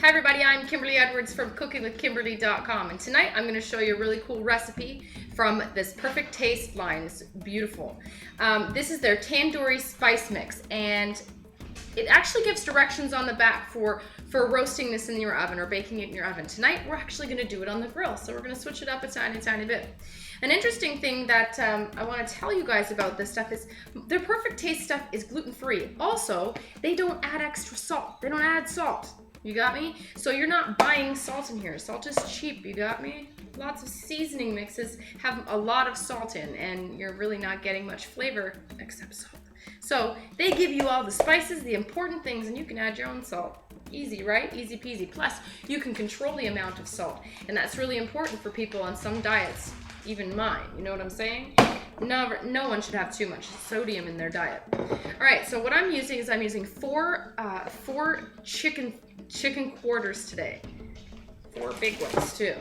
Hi everybody, I'm Kimberly Edwards from cookingwithkimberly.com, and tonight I'm going to show you a really cool recipe from this Perfect Taste line. It's beautiful. This is their Tandoori spice mix, and it actually gives directions on the back for roasting this in your oven or baking it in your oven. Tonight we're actually going to do it on the grill, so we're going to switch it up a tiny bit. An interesting thing that I want to tell you guys about this stuff is their Perfect Taste stuff is gluten-free. Also, they don't add extra salt. They don't add salt. You got me? So you're not buying salt in here. Salt is cheap, you got me? Lots of seasoning mixes have a lot of salt in, and you're really not getting much flavor except salt. So they give you all the spices, the important things, and you can add your own salt. Easy, right? Easy peasy. Plus, you can control the amount of salt, and that's really important for people on some diets, even mine. You know what I'm saying? No one should have too much sodium in their diet. All right, so what I'm using is four chicken quarters today. 4 big ones too.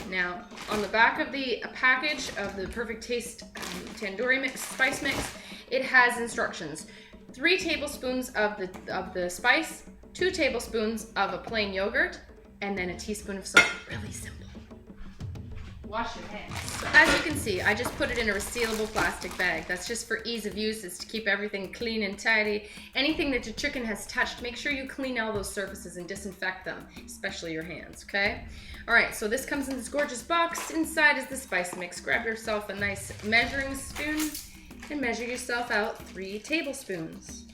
Now, on the back of the package of the Perfect Taste Tandoori spice mix, it has instructions. 3 tablespoons of the spice, 2 tablespoons of a plain yogurt, and then a teaspoon of salt. Really simple. Wash your hands. So as you can see, I just put it in a resealable plastic bag. That's just for ease of use. It's to keep everything clean and tidy. Anything that your chicken has touched, make sure you clean all those surfaces and disinfect them, especially your hands, okay? All right, so this comes in this gorgeous box. Inside is the spice mix. Grab yourself a nice measuring spoon and measure yourself out 3 tablespoons.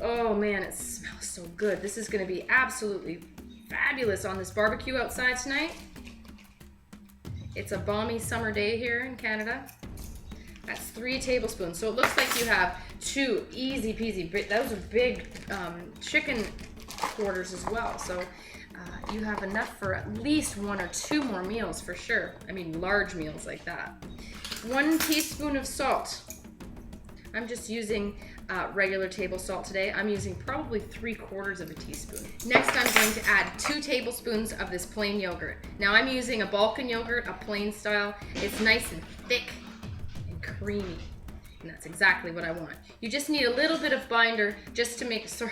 Oh man, it smells so good. This is gonna be absolutely fabulous on this barbecue outside tonight. It's a balmy summer day here in Canada. That's 3 tablespoons. So it looks like you have 2 easy peasy. Those are big chicken quarters as well. So you have enough for at least 1 or 2 more meals for sure. I mean, large meals like that. 1 teaspoon of salt. I'm just using regular table salt today. I'm using probably 3/4 of a teaspoon. Next, I'm going to add 2 tablespoons of this plain yogurt. Now I'm using a Balkan yogurt, a plain style. It's nice and thick and creamy, and that's exactly what I want. You just need a little bit of binder just to make, sure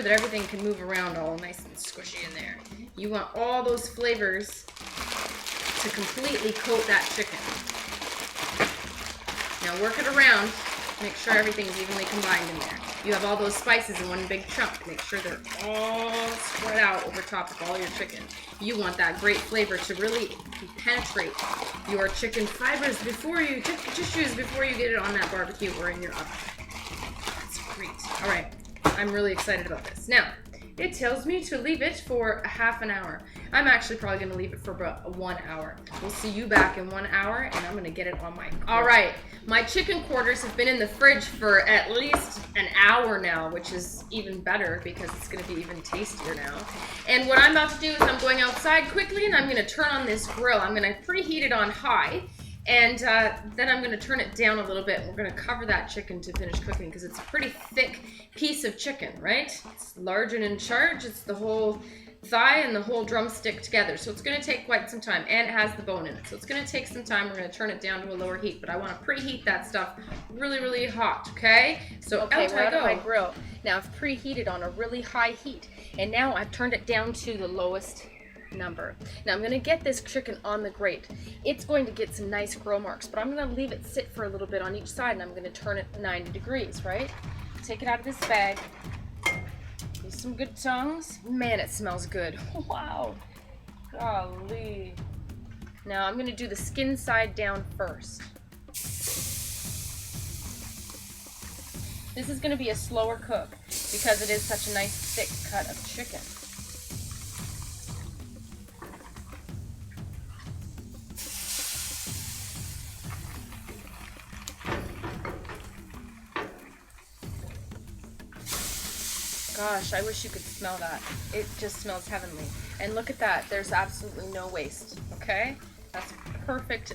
that everything can move around all nice and squishy in there. You want all those flavors to completely coat that chicken. Now work it around. Make sure everything is evenly combined in there. You have all those spices in one big chunk. Make sure they're all spread out over top of all your chicken. You want that great flavor to really penetrate your chicken fibers before you get it on that barbecue or in your oven. That's great. All right, I'm really excited about this. Now, it tells me to leave it for a half an hour. I'm actually probably gonna leave it for about 1 hour. We'll see you back in 1 hour, and I'm gonna get it on my grill. All right, my chicken quarters have been in the fridge for at least an hour now, which is even better because it's gonna be even tastier now. And what I'm about to do is I'm going outside quickly, and I'm gonna turn on this grill. I'm gonna preheat it on high, and then I'm going to turn it down a little bit. We're going to cover that chicken to finish cooking because it's a pretty thick piece of chicken, right? It's large and in charge. It's the whole thigh and the whole drumstick together. So it's going to take quite some time, and it has the bone in it. So it's going to take some time. We're going to turn it down to a lower heat, but I want to preheat that stuff really hot, okay? So okay, we're out of my grill. Now I've preheated on a really high heat, and now I've turned it down to the lowest number. Now I'm going to get this chicken on the grate. It's going to get some nice grill marks, but I'm going to leave it sit for a little bit on each side, and I'm going to turn it 90 degrees, right? Take it out of this bag. Use some good tongs. Man, it smells good. Wow. Golly. Now I'm going to do the skin side down first. This is going to be a slower cook because it is such a nice thick cut of chicken. Gosh, I wish you could smell that. It just smells heavenly. And look at that. There's absolutely no waste, okay? That's perfect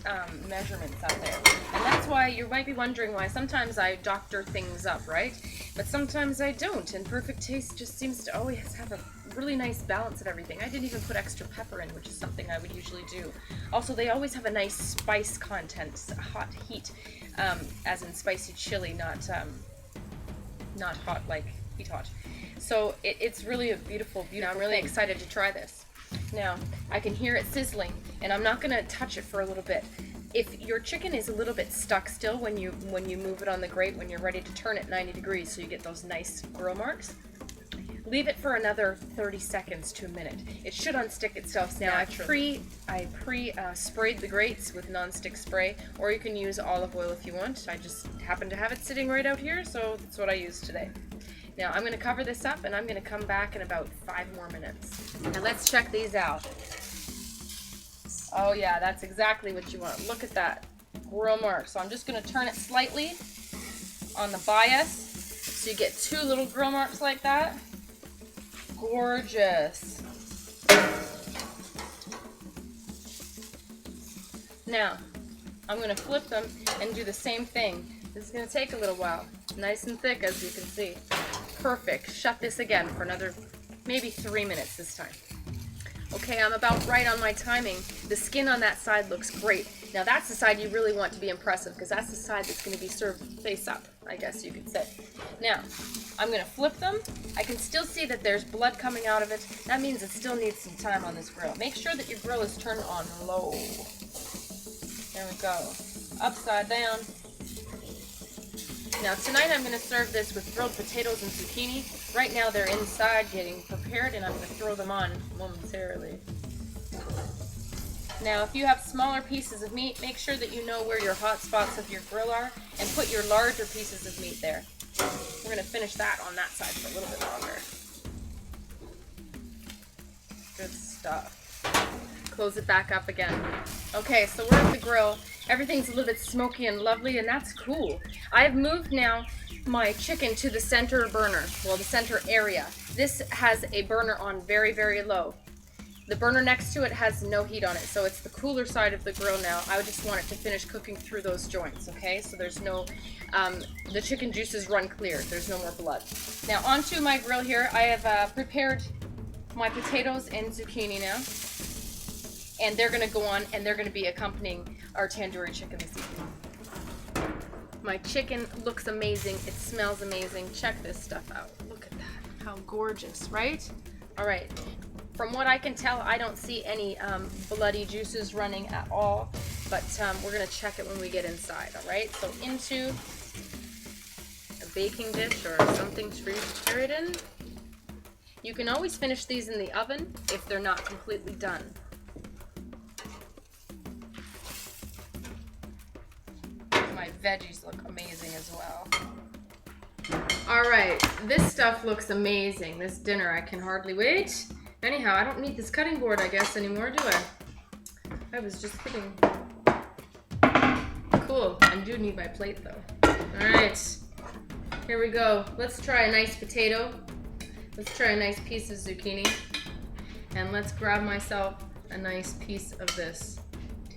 measurements out there. And that's why you might be wondering why sometimes I doctor things up, right? But sometimes I don't. And Perfect Taste just seems to always have a really nice balance of everything. I didn't even put extra pepper in, which is something I would usually do. Also, they always have a nice spice content, hot heat, as in spicy chili, not hot like heat hot. So it's really a beautiful, beautiful. I'm really excited to try this. Now, I can hear it sizzling, and I'm not gonna touch it for a little bit. If your chicken is a little bit stuck still when you move it on the grate, when you're ready to turn it 90 degrees so you get those nice grill marks, leave it for another 30 seconds to a minute. It should unstick itself naturally. Now, I pre-sprayed the grates with nonstick spray, or you can use olive oil if you want. I just happen to have it sitting right out here, so that's what I use today. Now, I'm going to cover this up, and I'm going to come back in about 5 more minutes. Now, let's check these out. Oh, yeah, that's exactly what you want. Look at that grill mark. So I'm just going to turn it slightly on the bias, so you get 2 little grill marks like that. Gorgeous. Now, I'm going to flip them and do the same thing. This is going to take a little while. Nice and thick, as you can see. Perfect. Shut this again for another maybe 3 minutes this time. Okay, I'm about right on my timing. The skin on that side looks great. Now that's the side you really want to be impressive, because that's the side that's going to be served face up, I guess you could say. Now, I'm going to flip them. I can still see that there's blood coming out of it. That means it still needs some time on this grill. Make sure that your grill is turned on low. There we go. Upside down. Now tonight I'm going to serve this with grilled potatoes and zucchini. Right now they're inside getting prepared, and I'm going to throw them on momentarily. Now if you have smaller pieces of meat, make sure that you know where your hot spots of your grill are and put your larger pieces of meat there. We're going to finish that on that side for a little bit longer. Good stuff. Close it back up again. Okay, so we're at the grill. Everything's a little bit smoky and lovely, and that's cool. I've moved now my chicken to the center burner, well, the center area. This has a burner on very, very low. The burner next to it has no heat on it, so it's the cooler side of the grill now. I would just want it to finish cooking through those joints, okay? So there's no, the chicken juices run clear. There's no more blood. Now onto my grill here, I have prepared my potatoes and zucchini now. And they're going to go on, and they're going to be accompanying our tandoori chicken this evening. My chicken looks amazing. It smells amazing. Check this stuff out. Look at that. How gorgeous, right? All right. From what I can tell, I don't see any bloody juices running at all, but we're going to check it when we get inside, all right? So into a baking dish or something for you to carry it in. You can always finish these in the oven if they're not completely done. My veggies look amazing as well. All right, this stuff looks amazing. This dinner, I can hardly wait. Anyhow, I don't need this cutting board, I guess, anymore, do I? I was just kidding. Cool, I do need my plate, though. All right, here we go. Let's try a nice potato. Let's try a nice piece of zucchini. And let's grab myself a nice piece of this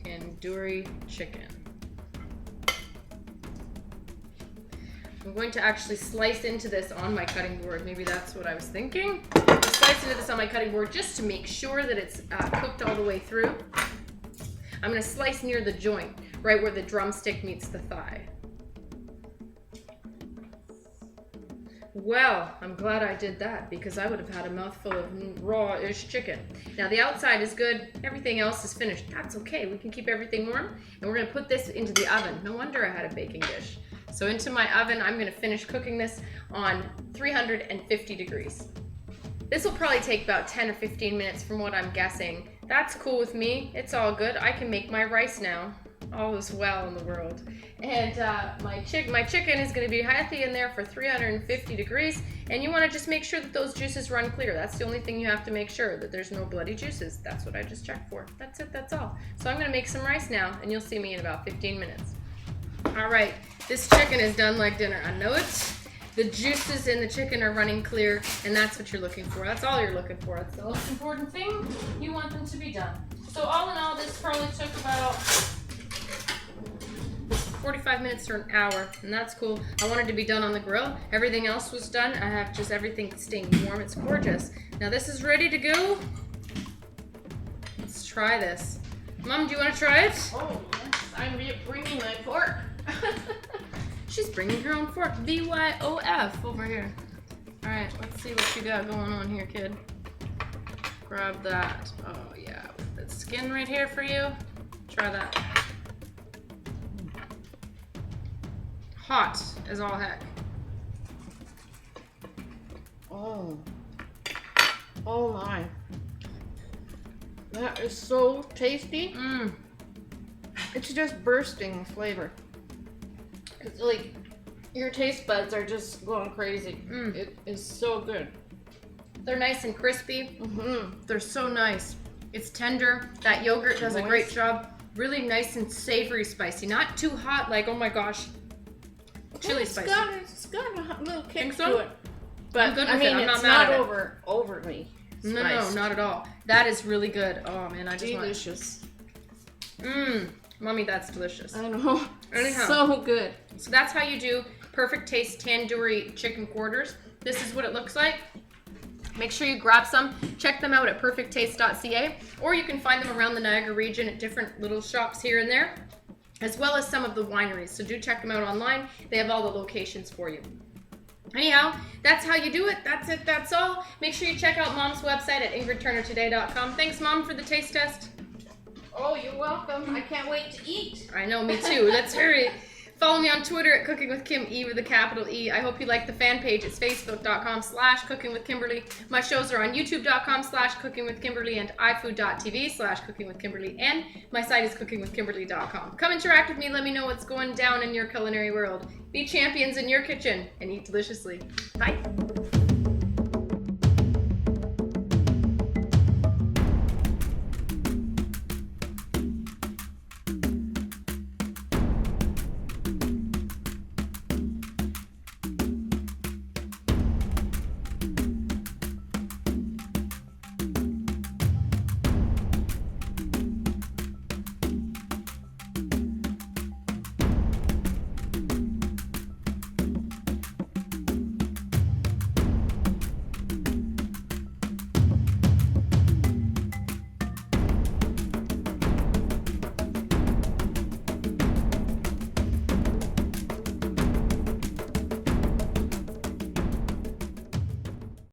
tandoori chicken. I'm going to actually slice into this on my cutting board. Maybe that's what I was thinking. Slice into this on my cutting board just to make sure that it's cooked all the way through. I'm going to slice near the joint, right where the drumstick meets the thigh. Well, I'm glad I did that, because I would have had a mouthful of raw-ish chicken. Now the outside is good, everything else is finished. That's okay, we can keep everything warm. And we're going to put this into the oven. No wonder I had a baking dish. So into my oven, I'm going to finish cooking this on 350 degrees. This will probably take about 10 or 15 minutes from what I'm guessing. That's cool with me. It's all good. I can make my rice now. All is well in the world. And my chicken is going to be healthy in there for 350 degrees. And you want to just make sure that those juices run clear. That's the only thing you have to make sure, that there's no bloody juices. That's what I just checked for. That's it. That's all. So I'm going to make some rice now, and you'll see me in about 15 minutes. All right, this chicken is done like dinner. I know it. The juices in the chicken are running clear, and that's what you're looking for. That's all you're looking for. That's the most important thing. You want them to be done. So all in all, this probably took about 45 minutes or an hour, and that's cool. I wanted to be done on the grill. Everything else was done. I have just everything staying warm. It's gorgeous. Now this is ready to go. Let's try this. Mom, do you want to try it? Oh, yes. I'm bringing my fork. She's bringing her own fork. BYOF over here. Alright, let's see what you got going on here, kid. Grab that. Oh, yeah. That skin right here for you. Try that. Hot as all heck. Oh. Oh my. That is so tasty. Mmm. It's just bursting with flavor. It's like your taste buds are just going crazy. Mm. It is so good. They're nice and crispy. Mm-hmm. They're so nice. It's tender. That yogurt does a great job. Really nice and savory spicy. Not too hot like, oh my gosh, chili spicy. It's got a little kick Think so? to it. But I'm good I with mean, it. I'm it's not mad not at it. overly No, spiced. not at all. That is really good. Oh man, I just Delicious. want. Mmm, mommy, that's delicious. I know. Anyhow. So good. So that's how you do perfect taste tandoori chicken quarters. This is what it looks like. Make sure you grab some. Check them out at perfecttaste.ca, or you can find them around the Niagara region at different little shops here and there, as well as some of the wineries. So do check them out online. They have all the locations for you. Anyhow, that's how you do it. That's it. That's all. Make sure you check out Mom's website at ingridturnertoday.com. Thanks, Mom, for the taste test. Oh, you're welcome. I can't wait to eat. I know, me too. Let's hurry. Follow me on Twitter at Cooking with Kim, E with a capital E. I hope you like the fan page. It's facebook.com/Cooking with Kimberly. My shows are on youtube.com/Cooking with Kimberly and ifood.tv/Cooking with Kimberly. And my site is cookingwithkimberly.com. Come interact with me. Let me know what's going down in your culinary world. Be champions in your kitchen and eat deliciously. Bye.